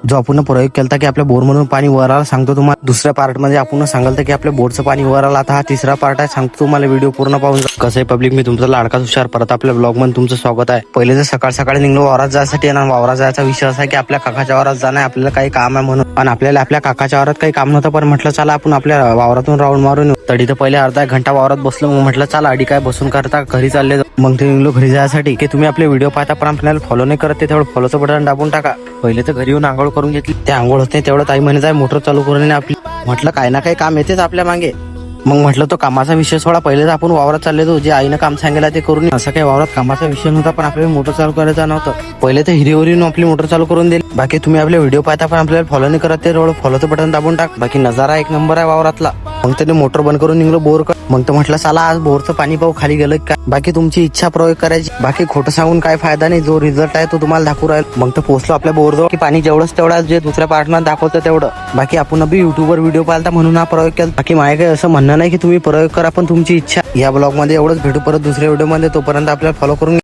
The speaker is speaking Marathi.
जो आपण प्रयोग केला की आपल्या बोर मधून पाणी वर आला सांगतो तुम्हाला. दुसऱ्या पार्ट मध्ये आपण सांगाल की आपल्या बोरचं पाणी वर आला. आता हा तिसरा पार्ट आहे, सांगतो तुम्हाला. व्हिडिओ पूर्ण पाहून कसं आहे पब्लिक, मी तुमचा लाडका हुशार परत आपल्या ब्लॉग मध्ये तुमचं स्वागत आहे. पहिले तर सकाळ सकाळी निघलो वावरात जायसाठी, आणि वावरात जायचा विषय असा आहे की आपल्या काकाच्या वावरात जाणं आहे, आपल्याला काही काम आहे म्हणून. आणि आपल्याला आपल्या काकाच्या वावरात काही काम नव्हतं, पण म्हटलं चला आपण आपल्या वावरातून राऊंड मारून येऊ. तडी तर पहिले अर्धा एक घंटा वावरात बसलो, मग म्हटलं चला अडी काय बसून करता, घरी चालले. मग ते निघलो घरी जायसाठी. की तुम्ही आपले व्हिडिओ पाहता पण आपल्याला फॉलो नाही करत, ते तेवढं फॉलोचं बटन दाबून टाका. पहिले तर घरी येऊन आंघोळ करून घेतली, ते आंघोळ होते तेवढं ताई म्हणे जाय मोटर चालू करून आपली. म्हटलं काही ना काही काम येतेच आपल्या मागे. मग म्हटलं तो कामाचा विषय सोडा, पहिले तर आपण वावरात चालले होतो, जे आईनं काम सांगितलं ते करून. असं काही वावरात कामाचा विषय नव्हता, पण आपल्याला मोटर चालू करायचा नव्हतं. पहिले तर हिरीवरून आपली मोटर चालू करून दिली. बाकी तुम्ही आपले व्हिडिओ पाहता पण आपल्याला फॉलो नाही करत, ते रोड फॉलोचं बटन दाबून टाक. बाकी नजारा एक नंबर आहे वावरातला. मग त्याने मोटर बंद करून निघलो बोर. मग तर म्हटलं चला आज बोरचं पाणी पाहू खाली गेलं काय. बाकी तुमची इच्छा प्रयोग करायची, बाकी खोटं सांगून काय फायदा नाही. जो रिझल्ट आहे तो तुम्हाला दाखवू राहील. मग तर पोहोचलो आपल्या बोरजवळ की पाणी जेवढंच तेवढं जे दुसऱ्या पार्टनर दाखवतं तेवढं. बाकी आपण बी युट्यूबवर व्हिडिओ पाहता म्हणून हा प्रयोग केला. बाकी माझ्या काही असं म्हणणं नाही की तुम्ही प्रयोग करा, पण तुमची इच्छा. या ब्लॉग मध्ये एवढंच. भेटू परत दुसऱ्या व्हिडिओ मध्ये, तोपर्यंत आपल्याला फॉलो करून